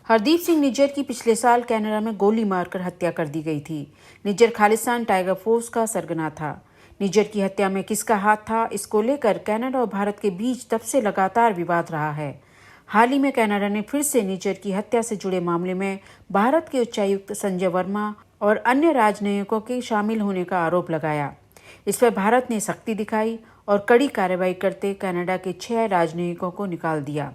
हरदीप सिंह निज्जर की पिछले साल कनाडा में गोली मारकर हत्या कर दी गई थी। निज्जर खालिस्तान टाइगर फोर्स का सरगना था। निज्जर की हत्या में किसका हाथ था, इसको लेकर कनाडा और भारत के बीच तब से लगातार विवाद रहा है। हाल ही में कनाडा ने फिर से निज्जर की हत्या से जुड़े मामले में भारत के उच्चायुक्त संजय वर्मा और अन्य राजनयिकों के शामिल होने का आरोप लगाया। इस पर भारत ने सख्ती दिखाई और कड़ी कार्रवाई करते कनाडा के 6 राजनयिकों को निकाल दिया।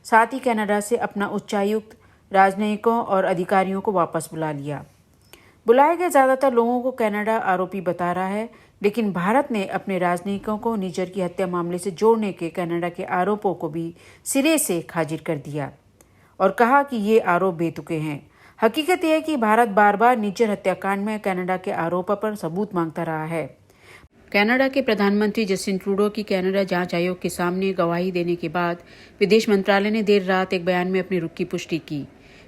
साथ ही कनाडा से अपना उच्चायुक्त, राजनयिकों और अधिकारियों को वापस बुला लिया। बुलाए गए ज्यादातर लोगों को कनाडा आरोपी बता रहा है, लेकिन भारत ने अपने राजनयिकों को निज्जर की हत्या मामले से जोड़ने के कनाडा के आरोपों को भी सिरे से खारिज कर दिया और कहा कि ये आरोप बेतुके हैं। हकीकत यह है कि भारत बार बार निज्जर हत्याकांड में कनाडा के आरोपों पर सबूत मांगता रहा है। कनाडा के प्रधानमंत्री जस्टिन ट्रूडो की कनाडा जांच आयोग के सामने गवाही देने के बाद विदेश मंत्रालय ने देर रात एक बयान में अपने रुख की पुष्टि की।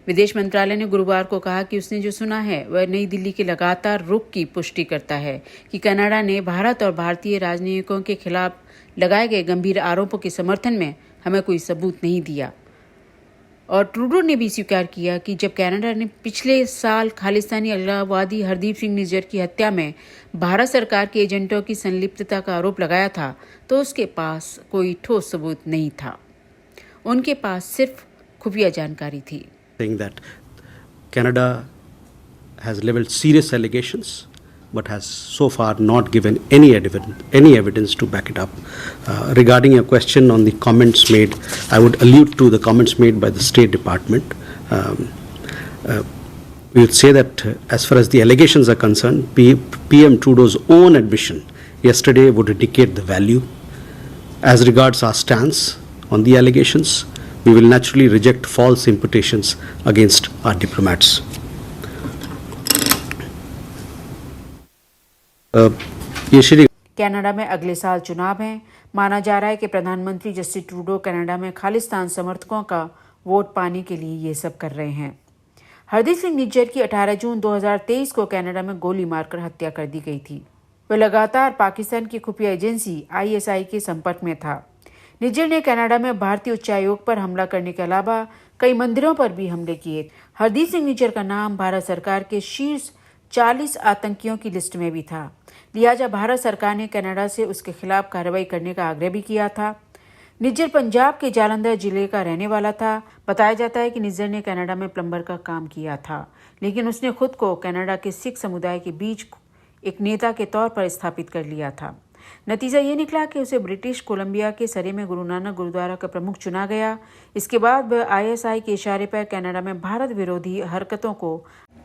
विदेश मंत्रालय ने गुरुवार को कहा कि उसने जो सुना है वह नई दिल्ली के लगातार रुख की पुष्टि करता है कि कनाडा ने भारत और भारतीय राजनयिकों के खिलाफ लगाए गए गंभीर आरोपों के समर्थन में हमें कोई सबूत नहीं दिया। और ट्रूडो ने भी स्वीकार किया कि जब कनाडा ने पिछले साल खालिस्तानी अलगाववादी हरदीप सिंह निज्जर की हत्या में भारत सरकार के एजेंटों की संलिप्तता का आरोप लगाया था तो उसके पास कोई ठोस सबूत नहीं था। उनके पास सिर्फ खुफिया जानकारी थी। Saying that Canada has leveled serious allegations but has so far not given any evidence to back it up. Regarding your question on the comments made, I would allude to the comments made by the State Department. We would say that as far as the allegations are concerned, PM Trudeau's own admission yesterday would indicate the value. As regards our stance on the allegations, we will naturally reject false imputations against our diplomats. Canada में अगले साल चुनाव हैं। माना जा रहा है कि प्रधानमंत्री जस्टिन ट्रूडो कनाडा में खालिस्तान समर्थकों का वोट पाने के लिए ये सब कर रहे हैं। हरदीप सिंह निज्जर की 18 जून 2023 को कनाडा में गोली मारकर हत्या कर दी गई थी। वह लगातार पाकिस्तान की खुफिया एजेंसी ISI के संपर्क में था। निज्जर ने कनाडा में भारतीय उच्चायोग पर हमला करने के अलावा कई मंदिरों पर भी हमले किए। हरदीप सिंह निज्जर का नाम भारत सरकार के शीर्ष 40 आतंकियों की लिस्ट में भी था। लिहाजा भारत सरकार ने कनाडा से उसके खिलाफ कार्रवाई करने का आग्रह भी किया था। निज्जर पंजाब के जालंधर जिले का रहने वाला था। बताया जाता है कि निज्जर ने कनाडा में प्लम्बर का काम किया था, लेकिन उसने खुद को कनाडा के सिख समुदाय के बीच एक नेता के तौर पर स्थापित कर लिया था। नतीजा ये निकला कि उसे ब्रिटिश कोलंबिया के सरे में गुरु नानक गुरुद्वारा का प्रमुख चुना गया। इसके बाद वह ISI के इशारे पर कनाडा में भारत विरोधी हरकतों को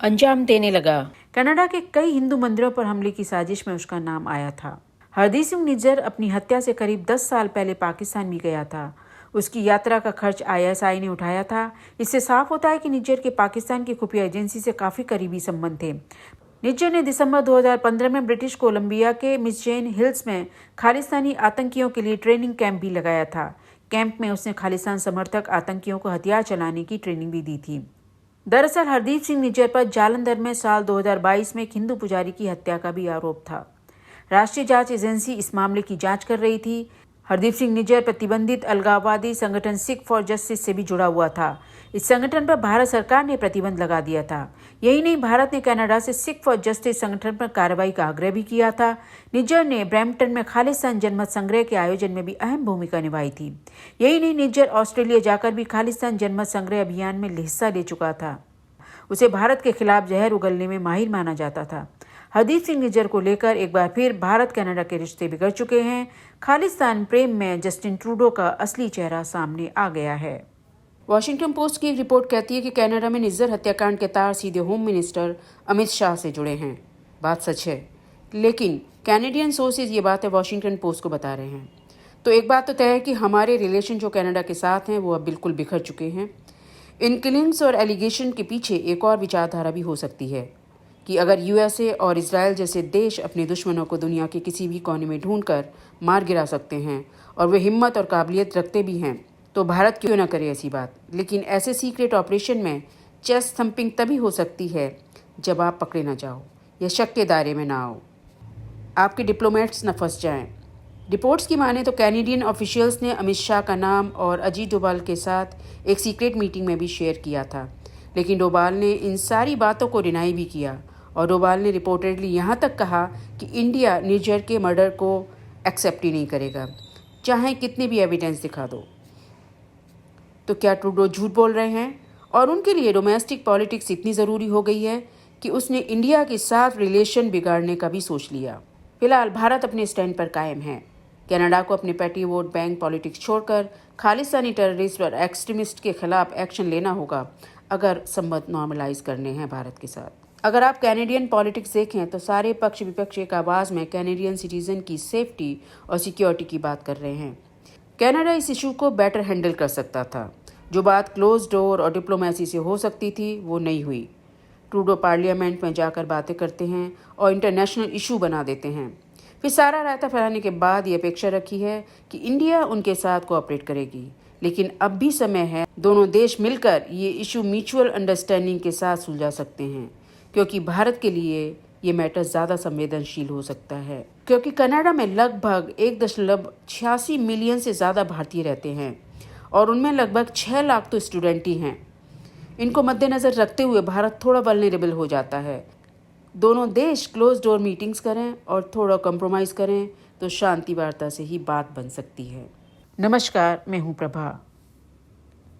अंजाम देने लगा। कनाडा के कई हिंदू मंदिरों पर हमले की साजिश में उसका नाम आया था। हरदीप सिंह निज्जर अपनी हत्या से करीब 10 साल पहले पाकिस्तान भी गया था। उसकी यात्रा का खर्च ISI ने उठाया था। इससे साफ होता है कि निज्जर के पाकिस्तान की खुफिया एजेंसी से काफी करीबी संबंध थे। निज्जर ने दिसंबर 2015 में ब्रिटिश कोलंबिया के मिसजेन हिल्स में खालिस्तानी आतंकियों के लिए ट्रेनिंग कैंप भी लगाया था। कैंप में उसने खालिस्तान समर्थक आतंकियों को हथियार चलाने की ट्रेनिंग भी दी थी। दरअसल हरदीप सिंह निज्जर पर जालंधर में साल 2022 में एक हिंदू पुजारी की हत्या का भी आरोप था। राष्ट्रीय जांच एजेंसी इस मामले की जांच कर रही थी। हरदीप सिंह निज्जर प्रतिबंधित अलगाववादी संगठन सिख फॉर जस्टिस से भी जुड़ा हुआ था। इस संगठन पर भारत सरकार ने प्रतिबंध लगा दिया था। यही नहीं, भारत ने कनाडा से सिख फॉर जस्टिस संगठन पर कार्रवाई का आग्रह भी किया था। निज्जर ने ब्रैम्पटन में खालिस्तान जनमत संग्रह के आयोजन में भी अहम भूमिका निभाई थी। यही नहीं, निज्जर ऑस्ट्रेलिया जाकर भी खालिस्तान जनमत संग्रह अभियान में हिस्सा ले चुका था। उसे भारत के खिलाफ जहर उगलने में माहिर माना जाता था। हरदीप सिंह निज्जर को लेकर एक बार फिर भारत कनाडा के रिश्ते बिगड़ चुके हैं। खालिस्तान प्रेम में जस्टिन ट्रूडो का असली चेहरा सामने आ गया है। वॉशिंगटन पोस्ट की एक रिपोर्ट कहती है कि कनाडा में निज्जर हत्याकांड के तार सीधे होम मिनिस्टर अमित शाह से जुड़े हैं। बात सच है, लेकिन कैनेडियन सोर्सेज ये बात है वॉशिंगटन पोस्ट को बता रहे हैं। तो एक बात तो तय है कि हमारे रिलेशन जो कनाडा के साथ हैं वो अब बिल्कुल बिखर चुके हैं। इन किलिंग्स और एलिगेशन के पीछे एक और विचारधारा भी हो सकती है कि अगर USA और इजराइल जैसे देश अपने दुश्मनों को दुनिया के किसी भी कोने में ढूंढकर मार गिरा सकते हैं और वे हिम्मत और काबिलियत रखते भी हैं, तो भारत क्यों न करे ऐसी बात। लेकिन ऐसे सीक्रेट ऑपरेशन में चेस्ट थंपिंग तभी हो सकती है जब आप पकड़े न जाओ या शक के दायरे में ना आओ, आपके डिप्लोमेट्स न फंस जाएं। रिपोर्ट्स की माने तो कैनेडियन ऑफिशियल्स ने अमित शाह का नाम और अजीत डोभाल के साथ एक सीक्रेट मीटिंग में भी शेयर किया था। लेकिन डोभाल ने इन सारी बातों को डिनाई भी किया और डोभाल ने रिपोर्टेडली यहाँ तक कहा कि इंडिया निज्जर के मर्डर को एक्सेप्ट ही नहीं करेगा, चाहे कितने भी एविडेंस दिखा दो। तो क्या ट्रूडो झूठ बोल रहे हैं और उनके लिए डोमेस्टिक पॉलिटिक्स इतनी ज़रूरी हो गई है कि उसने इंडिया के साथ रिलेशन बिगाड़ने का भी सोच लिया? फिलहाल भारत अपने स्टैंड पर कायम है। कनाडा को अपने पेटी वोट बैंक पॉलिटिक्स छोड़कर खालिस्तानी टेररिस्ट और एक्सट्रीमिस्ट के खिलाफ एक्शन लेना होगा अगर संबंध नॉर्मलाइज करने हैं भारत के साथ। अगर आप कैनेडियन पॉलिटिक्स देखें तो सारे पक्ष विपक्ष एक आवाज़ में कैनेडियन सिटीजन की सेफ्टी और सिक्योरिटी की बात कर रहे हैं। कनाडा इस इशू को बेटर हैंडल कर सकता था। जो बात क्लोज डोर और डिप्लोमेसी से हो सकती थी वो नहीं हुई। ट्रूडो पार्लियामेंट में जाकर बातें करते हैं और इंटरनेशनल इशू बना देते हैं। फिर सारा रायता फैलाने के बाद ये अपेक्षा रखी है कि इंडिया उनके साथ कोऑपरेट करेगी, लेकिन अब भी समय है। दोनों देश मिलकर ये इशू म्यूचुअल अंडरस्टैंडिंग के साथ सुलझा सकते हैं, क्योंकि भारत के लिए ये मैटर ज़्यादा संवेदनशील हो सकता है, क्योंकि कनाडा में लगभग 1.86 मिलियन से ज़्यादा भारतीय रहते हैं और उनमें लगभग 6 लाख तो स्टूडेंट ही हैं। इनको मद्देनज़र रखते हुए भारत थोड़ा वल्नरेबल हो जाता है। दोनों देश क्लोज डोर मीटिंग्स करें और थोड़ा कंप्रोमाइज़ करें तो शांति वार्ता से ही बात बन सकती है। नमस्कार, मैं हूँ प्रभा।